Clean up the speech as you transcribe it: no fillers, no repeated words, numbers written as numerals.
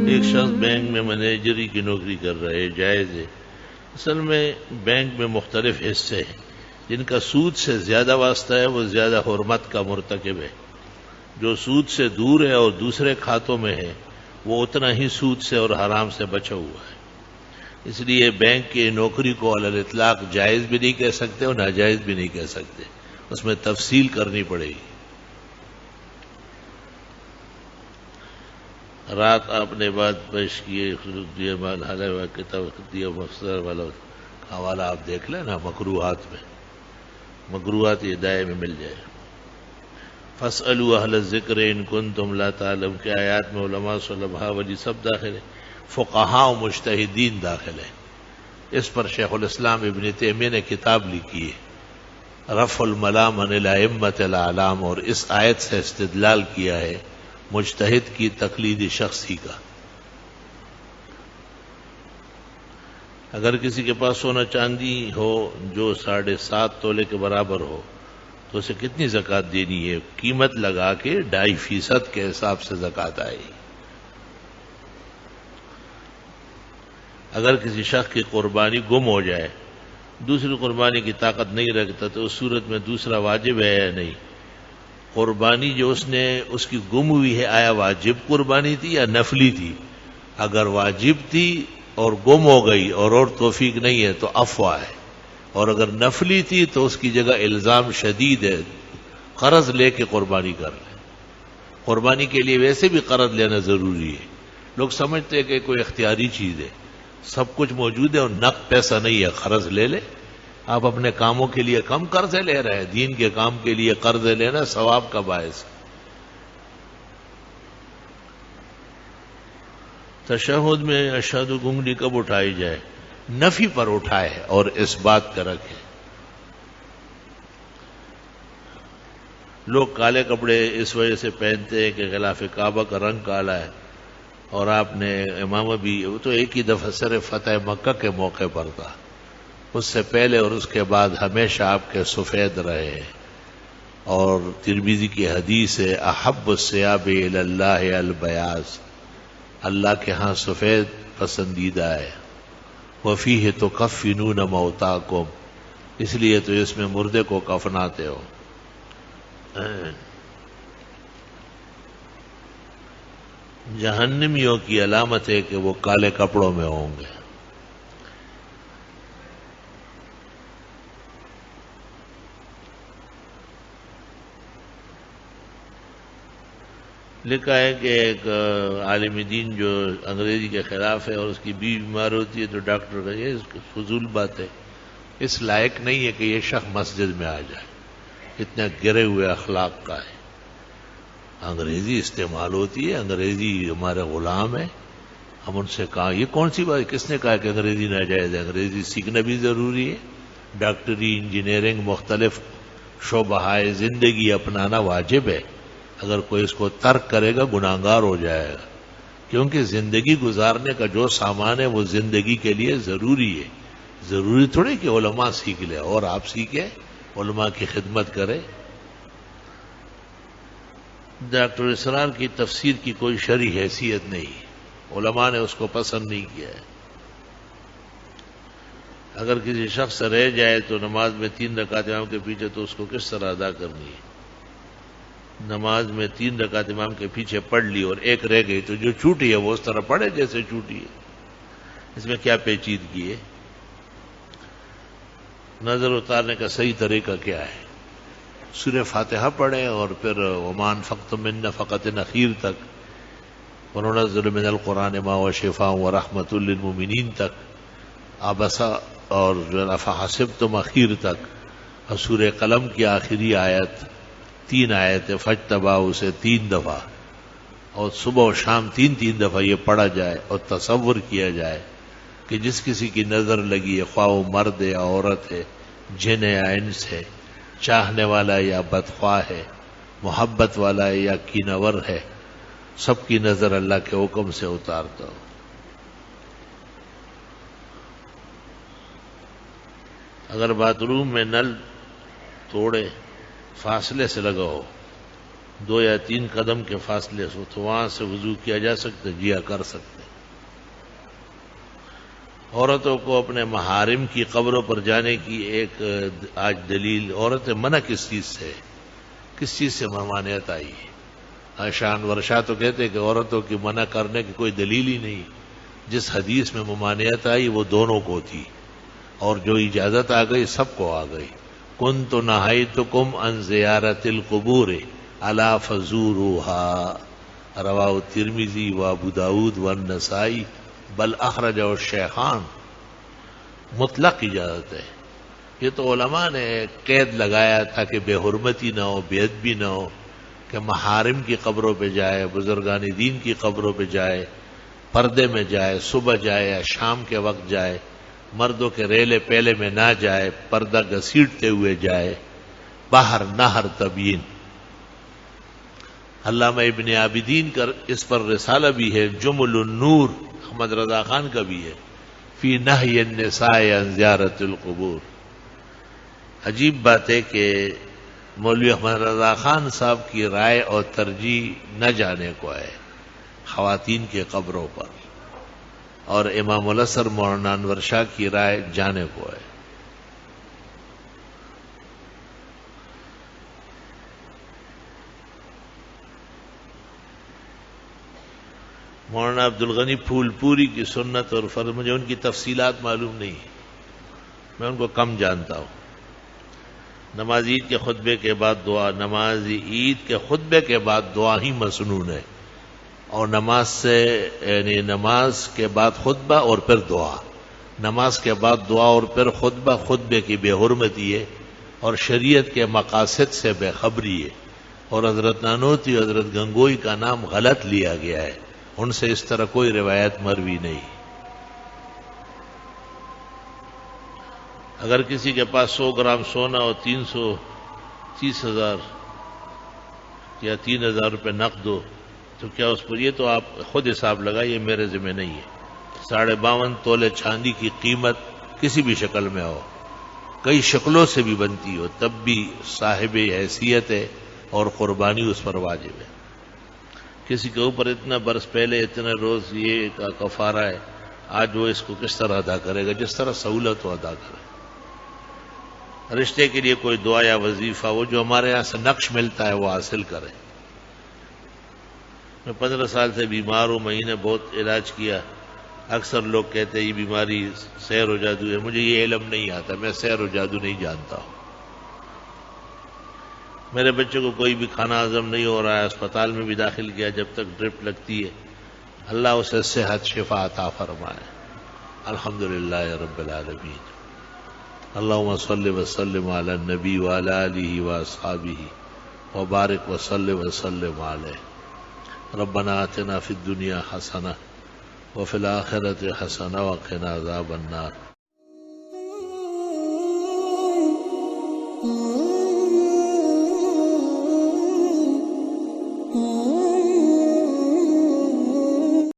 ایک شخص بینک میں مینیجری کی نوکری کر رہے ہے، جائز ہے؟ اصل میں بینک میں مختلف حصے ہیں، جن کا سود سے زیادہ واسطہ ہے وہ زیادہ حرمت کا مرتکب ہے، جو سود سے دور ہے اور دوسرے کھاتوں میں ہے وہ اتنا ہی سود سے اور حرام سے بچا ہوا ہے۔ اس لیے بینک کی نوکری کو علی الاطلاق جائز بھی نہیں کہہ سکتے اور ناجائز بھی نہیں کہہ سکتے، اس میں تفصیل کرنی پڑے گی۔ رات آپ نے بات پیش کیے کتاب مفسر والا حوالہ آپ دیکھ لیں نا، مکروہات میں، مکروہات یہ دائیں میں مل جائے۔ فاسألوا اہل الذکر ان کنتم لا تعلم کے آیات میں علماء صلحاء ولی سب داخل ہے، فقہاء و مجتہدین داخل ہے۔ اس پر شیخ الاسلام ابن تیمیہ نے کتاب لکھی ہے رفع الملام عن الائمۃ الاعلام، اور اس آیت سے استدلال کیا ہے مجتہد کی تقلید شخصی کا۔ اگر کسی کے پاس سونا چاندی ہو جو 7.5 تولے کے برابر ہو تو اسے کتنی زکوٰۃ دینی ہے؟ قیمت لگا کے 2.5% کے حساب سے زکوٰۃ آئے گی۔ اگر کسی شخص کی قربانی گم ہو جائے، دوسری قربانی کی طاقت نہیں رکھتا، تو اس صورت میں دوسرا واجب ہے یا نہیں؟ قربانی جو اس کی گم ہوئی ہے، آیا واجب قربانی تھی یا نفلی تھی؟ اگر واجب تھی اور گم ہو گئی اور توفیق نہیں ہے تو افوا ہے، اور اگر نفلی تھی تو اس کی جگہ الزام شدید ہے، قرض لے کے قربانی کر لیں۔ قربانی کے لیے ویسے بھی قرض لینا ضروری ہے، لوگ سمجھتے ہیں کہ کوئی اختیاری چیز ہے، سب کچھ موجود ہے اور نقد پیسہ نہیں ہے، قرض لے لے۔ آپ اپنے کاموں کے لیے کم قرضے لے رہے ہیں، دین کے کام کے لیے قرض لینا ثواب کا باعث ہے۔ تشہد میں اشہد گنگلی کب اٹھائی جائے؟ نفی پر اٹھائے اور اس بات کا رکھے۔ لوگ کالے کپڑے اس وجہ سے پہنتے ہیں کہ غلاف کعبہ کا رنگ کالا ہے، اور آپ نے امامہ بھی، وہ تو ایک ہی دفعہ صرف فتح مکہ کے موقع پر تھا، اس سے پہلے اور اس کے بعد ہمیشہ آپ کے سفید رہے ہیں۔ اور ترمذی کی حدیث ہے احب الثیاب الی اللہ البیاض، اللہ کے ہاں سفید پسندیدہ ہے۔ وفیہ تکفنون موتاکم، اس لیے تو اس میں مردے کو کفناتے ہو۔ جہنمیوں کی علامت ہے کہ وہ کالے کپڑوں میں ہوں گے۔ لکھا ہے کہ ایک عالم دین جو انگریزی کے خلاف ہے اور اس کی بیوی بیمار ہوتی ہے تو ڈاکٹر کا یہ فضول بات ہے، اس لائق نہیں ہے کہ یہ شخص مسجد میں آ جائے، اتنا گرے ہوئے اخلاق کا ہے۔ انگریزی استعمال ہوتی ہے، انگریزی ہمارے غلام ہے، ہم ان سے کہا یہ کون سی بات، کس نے کہا کہ انگریزی ناجائز ہے؟ انگریزی سیکھنا بھی ضروری ہے، ڈاکٹری، انجینئرنگ، مختلف شعبہ زندگی اپنانا واجب ہے۔ اگر کوئی اس کو ترک کرے گا گناہگار ہو جائے گا، کیونکہ زندگی گزارنے کا جو سامان ہے وہ زندگی کے لیے ضروری ہے۔ ضروری تھوڑی کہ علماء سیکھ لے اور آپ سیکھیں، علماء کی خدمت کریں۔ ڈاکٹر اسرار کی تفسیر کی کوئی شرعی حیثیت نہیں، علماء نے اس کو پسند نہیں کیا ہے۔ اگر کسی شخص سے رہ جائے تو نماز میں 3 رکعت امام کے پیچھے، تو اس کو کس طرح ادا کرنی ہے؟ نماز میں 3 رکعت امام کے پیچھے پڑھ لی اور ایک رہ گئی تو جو چھوٹی ہے وہ اس طرح پڑھے جیسے چھوٹی ہے، اس میں کیا پیچیدگی ہے؟ نظر اتارنے کا صحیح طریقہ کیا ہے؟ سورہ فاتحہ پڑھیں اور پھر وما انفقتم من نفقۃ اخیر تک، وننزل من القرآن ما هو شفاء ورحمۃ للمؤمنین تک، عبسہ اور افحسبتم اخیر تک، اور سورہ قلم کی آخری آیت 3 آیتیں فاجتباؤ سے 3 دفعہ، اور صبح و شام 3 دفعہ یہ پڑھا جائے اور تصور کیا جائے کہ جس کسی کی نظر لگی ہے، خواہ وہ مرد ہے یا عورت ہے، جن ہے یا انس ہے، چاہنے والا یا بدخواہ ہے، محبت والا ہے یا کینور ہے، سب کی نظر اللہ کے حکم سے اتارتا ہو۔ اگر باتھ روم میں نل توڑے فاصلے سے لگا ہو 2 یا 3 قدم کے فاصلے سے، تو وہاں سے وضو کیا جا سکتا، جیا کر سکتے۔ عورتوں کو اپنے محارم کی قبروں پر جانے کی ایک آج دلیل، عورتیں منع کس چیز سے، کس چیز سے ممانعت آئی ہے؟ شان ورشا تو کہتے ہیں کہ عورتوں کی منع کرنے کی کوئی دلیل ہی نہیں، جس حدیث میں ممانعت آئی وہ دونوں کو تھی، اور جو اجازت آ گئی سب کو آ گئی۔ کنت نہیتکم عن زیارت القبور الا فزوروها رواہ الترمذی و ابو داود والنسائی بل اخرجہ الشیخان۔ مطلق اجازت ہے، یہ تو علماء نے قید لگایا تھا کہ بے حرمتی نہ ہو، بے ادبی نہ ہو، کہ محارم کی قبروں پہ جائے، بزرگان دین کی قبروں پہ جائے، پردے میں جائے، صبح جائے یا شام کے وقت جائے، مردوں کے ریلے پیلے میں نہ جائے، پردہ گھسیٹتے ہوئے جائے، باہر نہر تبیین۔ علامہ ابن عابدین کا اس پر رسالہ بھی ہے، جمل النور، احمد رضا خان کا بھی ہے، فی نہی النساء عن زیارت القبور۔ عجیب بات ہے کہ مولوی احمد رضا خان صاحب کی رائے اور ترجیح نہ جانے کو ہے خواتین کے قبروں پر، اور امام الاسر مولانا انور شاہ کی رائے جانے کو ہے۔ مولانا عبدالغنی پھول پوری کی سنت اور فرض، مجھے ان کی تفصیلات معلوم نہیں، میں ان کو کم جانتا ہوں۔ نماز عید کے خطبے کے بعد دعا، نماز عید کے خطبے کے بعد دعا ہی مسنون ہے، اور نماز سے یعنی نماز کے بعد خطبہ اور پھر دعا، نماز کے بعد دعا اور پھر خطبہ، خطبے کی بے حرمتی ہے اور شریعت کے مقاصد سے بے خبری ہے، اور حضرت نانوتوی، حضرت گنگوئی کا نام غلط لیا گیا ہے، ان سے اس طرح کوئی روایت مروی نہیں۔ اگر کسی کے پاس 100 گرام سونا اور 330,000 یا 3,000 روپے نقد ہو تو کیا اس پر، یہ تو آپ خود حساب لگائیے، میرے ذمہ نہیں ہے۔ 52.5 تولے چاندی کی قیمت کسی بھی شکل میں ہو، کئی شکلوں سے بھی بنتی ہو، تب بھی صاحب حیثیت ہے اور قربانی اس پر واجب ہے۔ کسی کے اوپر اتنا برس پہلے اتنے روز یہ کا کفارہ ہے، آج وہ اس کو کس طرح ادا کرے گا؟ جس طرح سہولت ہو ادا کرے۔ رشتے کے لیے کوئی دعا یا وظیفہ، وہ جو ہمارے یہاں سے نقش ملتا ہے وہ حاصل کرے۔ میں 15 سال سے بیمار ہوں، میں نے بہت علاج کیا، اکثر لوگ کہتے ہیں یہ بیماری سحر و جادو ہے، مجھے یہ علم نہیں آتا، میں سحر و جادو نہیں جانتا ہوں۔ میرے بچے کو کوئی بھی کھانا ہضم نہیں ہو رہا ہے، اسپتال میں بھی داخل کیا، جب تک ڈرپ لگتی ہے، اللہ اسے صحت شفا عطا فرمائے۔ الحمدللہ رب العالمین۔ اللہم صلی وسلم علی النبی وعلی آلہ واصحابہ وبارک وسلم علیہ۔ ربنا آتنا فی الدنیا حسنہ وفی الآخرۃ حسنہ وقنا عذاب النار۔